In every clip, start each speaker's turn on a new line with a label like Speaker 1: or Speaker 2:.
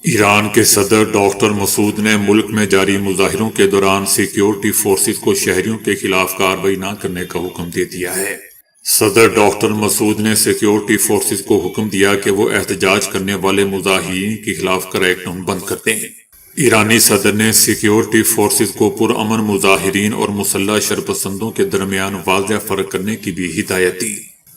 Speaker 1: ایران کے صدر ڈاکٹر مسعود نے ملک میں جاری مظاہروں کے دوران سیکیورٹی فورسز کو شہریوں کے خلاف کارروائی نہ کرنے کا حکم دے دیا ہے۔ صدر ڈاکٹر مسعود نے سیکیورٹی فورسز کو حکم دیا کہ وہ احتجاج کرنے والے مظاہرین کے خلاف کریک ڈاؤن بند کر دیں۔ ایرانی صدر نے سیکیورٹی فورسز کو پرامن مظاہرین اور مسلح شرپسندوں کے درمیان واضح فرق کرنے کی بھی ہدایت دی۔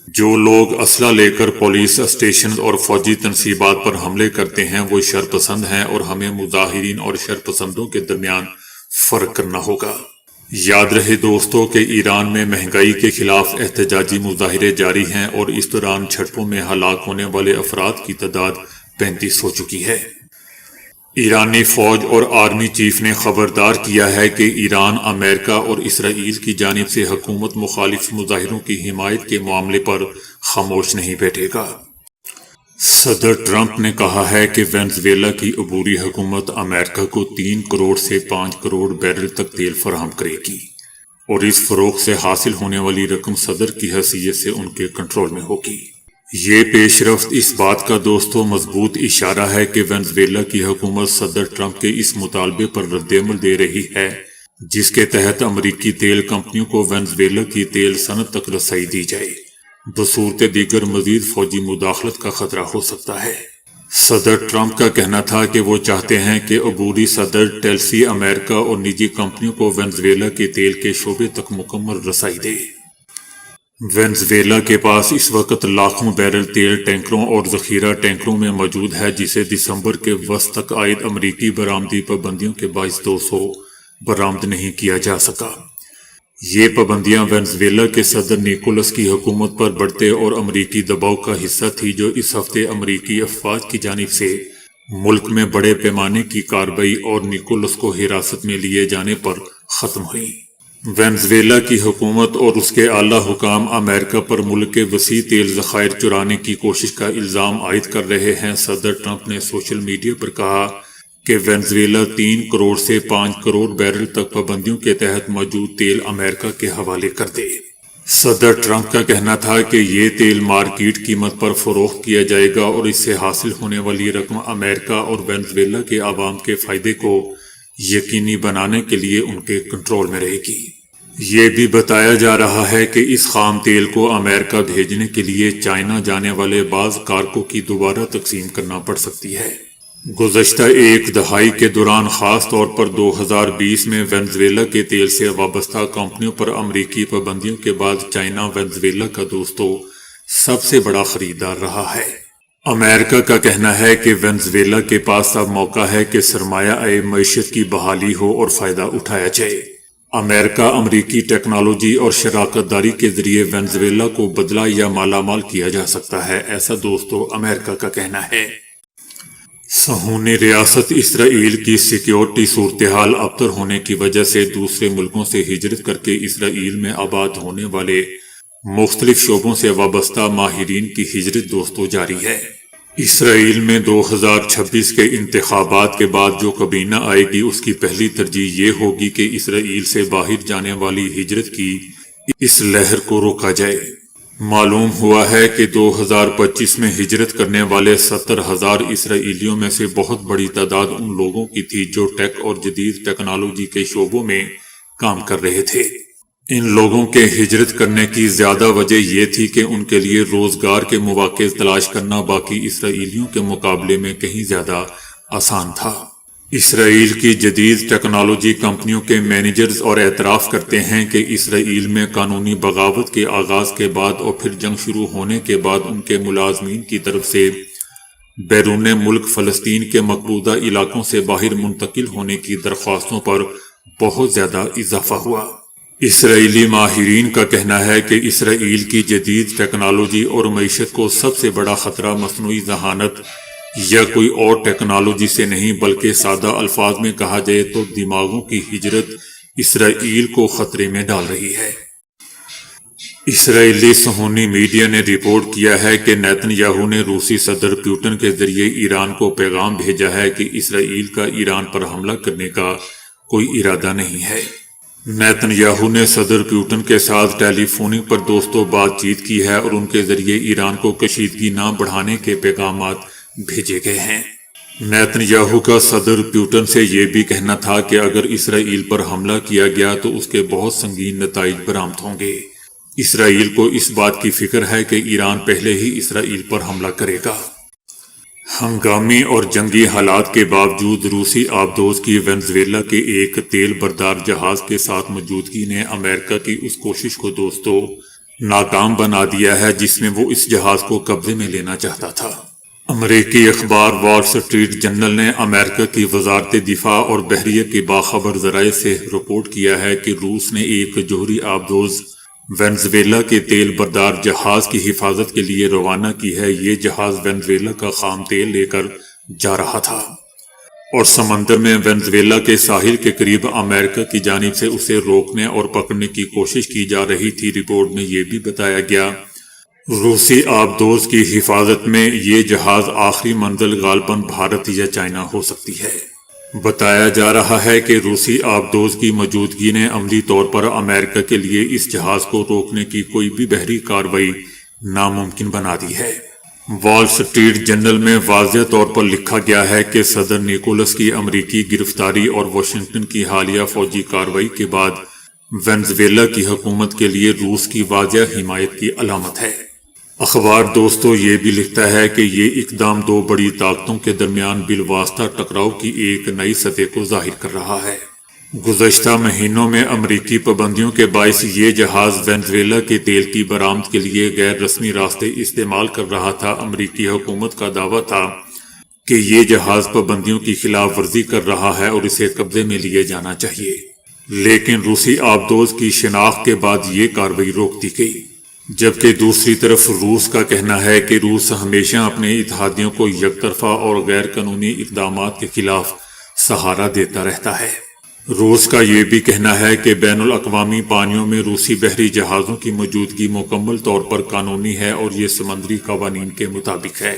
Speaker 1: جو لوگ اسلحہ لے کر پولیس اسٹیشنز اور فوجی تنصیبات پر حملے کرتے ہیں وہ شرپسند ہیں اور ہمیں مظاہرین اور شرپسندوں کے درمیان فرق کرنا ہوگا۔ یاد رہے دوستو کہ ایران میں مہنگائی کے خلاف احتجاجی مظاہرے جاری ہیں اور اس دوران جھڑپوں میں ہلاک ہونے والے افراد کی تعداد 35 ہو چکی ہے۔ ایرانی فوج اور آرمی چیف نے خبردار کیا ہے کہ ایران امریکہ اور اسرائیل کی جانب سے حکومت مخالف مظاہروں کی حمایت کے معاملے پر خاموش نہیں بیٹھے گا۔ صدر ٹرمپ نے کہا ہے کہ وینزویلا کی عبوری حکومت امریکہ کو 3 کروڑ سے 5 کروڑ بیرل تک تیل فراہم کرے گی اور اس فروخت سے حاصل ہونے والی رقم صدر کی حیثیت سے ان کے کنٹرول میں ہوگی۔ یہ پیش رفت اس بات کا دوستو مضبوط اشارہ ہے کہ وینزویلا کی حکومت صدر ٹرمپ کے اس مطالبے پر رد عمل دے رہی ہے جس کے تحت امریکی تیل کمپنیوں کو وینزویلا کی تیل صنعت تک رسائی دی جائے۔ بصورت دیگر مزید فوجی مداخلت کا خطرہ ہو سکتا ہے۔ صدر ٹرمپ کا کہنا تھا کہ وہ چاہتے ہیں کہ عبوری صدر ٹیلسی امریکہ اور نجی کمپنیوں کو وینزویلا کے تیل کے شعبے تک مکمل رسائی دے۔ وینزویلا کے پاس اس وقت لاکھوں بیرل تیل ٹینکروں اور ذخیرہ ٹینکروں میں موجود ہے جسے دسمبر کے وسط تک عائد امریکی برآمدی پابندیوں کے باعث 200 برآمد نہیں کیا جا سکا۔ یہ پابندیاں وینزویلا کے صدر نیکولس کی حکومت پر بڑھتے اور امریکی دباؤ کا حصہ تھی جو اس ہفتے امریکی افواج کی جانب سے ملک میں بڑے پیمانے کی کارروائی اور نیکولس کو حراست میں لیے جانے پر ختم ہوئی۔ وینزویلا کی حکومت اور اس کے اعلیٰ حکام امریکہ پر ملک کے وسیع تیل ذخائر چرانے کی کوشش کا الزام عائد کر رہے ہیں۔ صدر ٹرمپ نے سوشل میڈیا پر کہا کہ وینزویلا 3 کروڑ سے 5 کروڑ بیرل تک پابندیوں کے تحت موجود تیل امریکہ کے حوالے کر دے۔ صدر ٹرمپ کا کہنا تھا کہ یہ تیل مارکیٹ قیمت پر فروخت کیا جائے گا اور اس سے حاصل ہونے والی رقم امریکہ اور وینزویلا کے عوام کے فائدے کو یقینی بنانے کے لیے ان کے کنٹرول میں رہے گی۔ یہ بھی بتایا جا رہا ہے کہ اس خام تیل کو امریکہ بھیجنے کے لیے چائنا جانے والے بعض کارگو کی دوبارہ تقسیم کرنا پڑ سکتی ہے۔ گزشتہ ایک دہائی کے دوران خاص طور پر 2020 میں وینزویلا کے تیل سے وابستہ کمپنیوں پر امریکی پابندیوں کے بعد چائنا وینزویلا کا دوستو سب سے بڑا خریدار رہا ہے۔ امریکہ کا کہنا ہے کہ وینزویلا کے پاس اب موقع ہے کہ سرمایہ معیشت کی بحالی ہو اور فائدہ اٹھایا جائے۔ امریکہ امریکی ٹیکنالوجی اور شراکت داری کے ذریعے وینزویلا کو بدلہ یا مالا مال کیا جا سکتا ہے، ایسا دوستو امریکہ کا کہنا ہے۔ صہیونی ریاست اسرائیل کی سیکیورٹی صورتحال ابتر ہونے کی وجہ سے دوسرے ملکوں سے ہجرت کر کے اسرائیل میں آباد ہونے والے مختلف شعبوں سے وابستہ ماہرین کی ہجرت دوستو جاری ہے۔ اسرائیل میں 2026 کے انتخابات کے بعد جو کابینہ آئے گی اس کی پہلی ترجیح یہ ہوگی کہ اسرائیل سے باہر جانے والی ہجرت کی اس لہر کو روکا جائے۔ معلوم ہوا ہے کہ 2025 میں ہجرت کرنے والے 70,000 اسرائیلیوں میں سے بہت بڑی تعداد ان لوگوں کی تھی جو ٹیک اور جدید ٹیکنالوجی کے شعبوں میں کام کر رہے تھے۔ ان لوگوں کے ہجرت کرنے کی زیادہ وجہ یہ تھی کہ ان کے لیے روزگار کے مواقع تلاش کرنا باقی اسرائیلیوں کے مقابلے میں کہیں زیادہ آسان تھا۔ اسرائیل کی جدید ٹیکنالوجی کمپنیوں کے مینیجرز اور اعتراف کرتے ہیں کہ اسرائیل میں قانونی بغاوت کے آغاز کے بعد اور پھر جنگ شروع ہونے کے بعد ان کے ملازمین کی طرف سے بیرون ملک فلسطین کے مقبوضہ علاقوں سے باہر منتقل ہونے کی درخواستوں پر بہت زیادہ اضافہ ہوا۔ اسرائیلی ماہرین کا کہنا ہے کہ اسرائیل کی جدید ٹیکنالوجی اور معیشت کو سب سے بڑا خطرہ مصنوعی ذہانت یا کوئی اور ٹیکنالوجی سے نہیں بلکہ سادہ الفاظ میں کہا جائے تو دماغوں کی ہجرت اسرائیل کو خطرے میں ڈال رہی ہے۔ اسرائیلی صہیونی میڈیا نے رپورٹ کیا ہے کہ نیتن یاہو نے روسی صدر پوٹن کے ذریعے ایران کو پیغام بھیجا ہے کہ اسرائیل کا ایران پر حملہ کرنے کا کوئی ارادہ نہیں ہے۔ نیتن یاہو نے صدر پوٹن کے ساتھ ٹیلی فونک پر دوستو بات چیت کی ہے اور ان کے ذریعے ایران کو کشیدگی نہ بڑھانے کے پیغامات بھیجے گئے ہیں۔ نیتن یاہو کا صدر پیوٹن سے یہ بھی کہنا تھا کہ اگر اسرائیل پر حملہ کیا گیا تو اس کے بہت سنگین نتائج برآمد ہوں گے۔ اسرائیل کو اس بات کی فکر ہے کہ ایران پہلے ہی اسرائیل پر حملہ کرے گا۔ ہنگامی اور جنگی حالات کے باوجود روسی آبدوز کی وینزویلا کے ایک تیل بردار جہاز کے ساتھ موجودگی نے امریکہ کی اس کوشش کو ناکام بنا دیا ہے جس میں وہ اس جہاز کو قبضے میں لینا چاہتا تھا۔ امریکی اخبار وال سٹریٹ جرنل نے امریکہ کی وزارت دفاع اور بحریہ کے باخبر ذرائع سے رپورٹ کیا ہے کہ روس نے ایک جوہری آبدوز وینزویلا کے تیل بردار جہاز کی حفاظت کے لیے روانہ کی ہے۔ یہ جہاز وینزویلا کا خام تیل لے کر جا رہا تھا اور سمندر میں وینزویلا کے ساحل کے قریب امریکہ کی جانب سے اسے روکنے اور پکڑنے کی کوشش کی جا رہی تھی۔ رپورٹ میں یہ بھی بتایا گیا روسی آبدوز کی حفاظت میں یہ جہاز آخری منزل غالباً بھارت یا چائنا ہو سکتی ہے۔ بتایا جا رہا ہے کہ روسی آبدوز کی موجودگی نے عملی طور پر امریکہ کے لیے اس جہاز کو روکنے کی کوئی بھی بحری کارروائی ناممکن بنا دی ہے۔ وال سٹریٹ جرنل میں واضح طور پر لکھا گیا ہے کہ صدر نیکولس کی امریکی گرفتاری اور واشنگٹن کی حالیہ فوجی کارروائی کے بعد وینزویلا کی حکومت کے لیے روس کی واضح حمایت کی علامت ہے۔ اخبار دوستو یہ بھی لکھتا ہے کہ یہ اقدام دو بڑی طاقتوں کے درمیان بالواسطہ ٹکراؤ کی ایک نئی سطح کو ظاہر کر رہا ہے۔ گزشتہ مہینوں میں امریکی پابندیوں کے باعث یہ جہاز وینزویلا کے تیل کی برآمد کے لیے غیر رسمی راستے استعمال کر رہا تھا۔ امریکی حکومت کا دعویٰ تھا کہ یہ جہاز پابندیوں کی خلاف ورزی کر رہا ہے اور اسے قبضے میں لیے جانا چاہیے، لیکن روسی آبدوز کی شناخت کے بعد یہ کارروائی روک دی گئی۔ جبکہ دوسری طرف روس کا کہنا ہے کہ روس ہمیشہ اپنے اتحادیوں کو یک طرفہ اور غیر قانونی اقدامات کے خلاف سہارا دیتا رہتا ہے۔ روس کا یہ بھی کہنا ہے کہ بین الاقوامی پانیوں میں روسی بحری جہازوں کی موجودگی مکمل طور پر قانونی ہے اور یہ سمندری قوانین کے مطابق ہے۔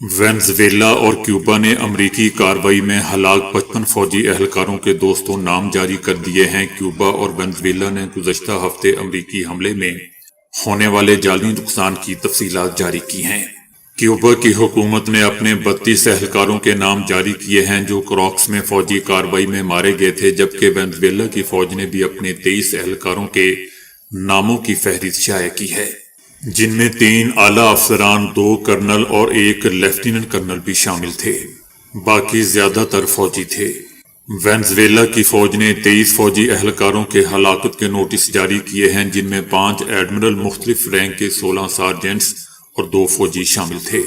Speaker 1: وینزویلا اور کیوبا نے امریکی کارروائی میں ہلاک 55 فوجی اہلکاروں کے نام جاری کر دیے ہیں۔ کیوبا اور وینزویلا نے گزشتہ ہفتے امریکی حملے میں ہونے والے جانی نقصان کی تفصیلات جاری کی ہیں۔ کیوبا کی حکومت نے اپنے 32 اہلکاروں کے نام جاری کیے ہیں جو کراکس میں فوجی کارروائی میں مارے گئے تھے، جبکہ وینزویلا کی فوج نے بھی اپنے 23 اہلکاروں کے ناموں کی فہرست شائع کی ہے، جن میں 3 اعلیٰ افسران، 2 کرنل اور 1 لیفٹیننٹ کرنل بھی شامل تھے۔ باقی زیادہ تر فوجی تھے۔ وینزویلا کی فوج نے 23 فوجی اہلکاروں کے ہلاکت کے نوٹس جاری کیے ہیں، جن میں 5 ایڈمرل، مختلف رینک کے 16 سارجنٹس اور 2 فوجی شامل تھے۔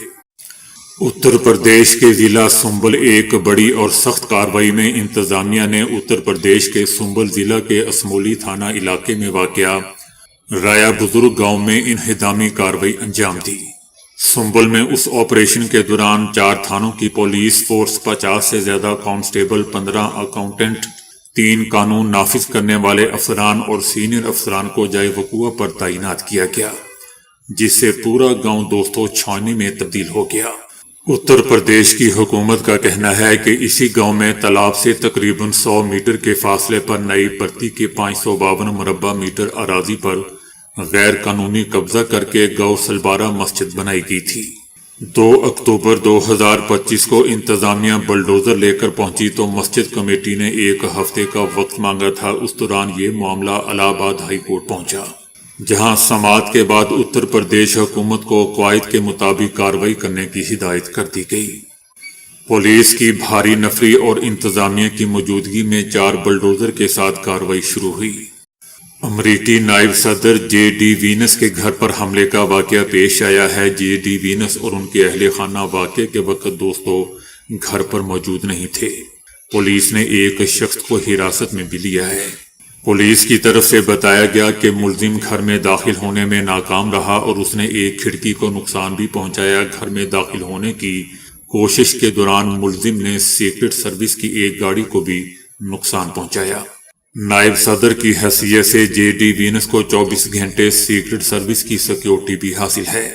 Speaker 1: اتر پردیش کے ضلع سنبل ایک بڑی اور سخت کارروائی میں انتظامیہ نے اتر پردیش کے سنبل ضلع کے اسمولی تھانہ علاقے میں واقع رایا بزرگ گاؤں میں انہدامی کارروائی انجام دی۔ سنبل میں اس آپریشن کے دوران 4 تھانوں کی پولیس فورس، 50 سے زیادہ کانسٹیبل، 15 اکاؤنٹنٹ، 3 قانون نافذ کرنے والے افسران اور سینئر افسران کو جائے وقوع پر تعینات کیا گیا، جس سے پورا گاؤں چھاؤنی میں تبدیل ہو گیا۔ اتر پردیش کی حکومت کا کہنا ہے کہ اسی گاؤں میں تالاب سے تقریباً 100 میٹر کے فاصلے پر نئی پرتی کے 552 مربع میٹر اراضی پر غیر قانونی قبضہ کر کے گو سلبارہ مسجد بنائی گئی تھی۔ 2 اکتوبر 2025 کو انتظامیہ بلڈوزر لے کر پہنچی تو مسجد کمیٹی نے 1 ہفتے کا وقت مانگا تھا۔ اس دوران یہ معاملہ الہ آباد ہائی کورٹ پہنچا، جہاں سماعت کے بعد اتر پردیش حکومت کو قواعد کے مطابق کارروائی کرنے کی ہدایت کر دی گئی۔ پولیس کی بھاری نفری اور انتظامیہ کی موجودگی میں 4 بلڈوزر کے ساتھ کارروائی شروع ہوئی۔ امریکی نائب صدر جے ڈی وینس کے گھر پر حملے کا واقعہ پیش آیا ہے۔ جے ڈی وینس اور ان کے اہل خانہ واقعے کے وقت گھر پر موجود نہیں تھے۔ پولیس نے ایک شخص کو حراست میں بھی لیا ہے۔ پولیس کی طرف سے بتایا گیا کہ ملزم گھر میں داخل ہونے میں ناکام رہا اور اس نے ایک کھڑکی کو نقصان بھی پہنچایا۔ گھر میں داخل ہونے کی کوشش کے دوران ملزم نے سیکرٹ سروس کی ایک گاڑی کو بھی نقصان پہنچایا۔ نائب صدر کی حیثیت سے جے ڈی وینس کو 24 گھنٹے سیکرٹ سروس کی سیکیورٹی بھی حاصل ہے۔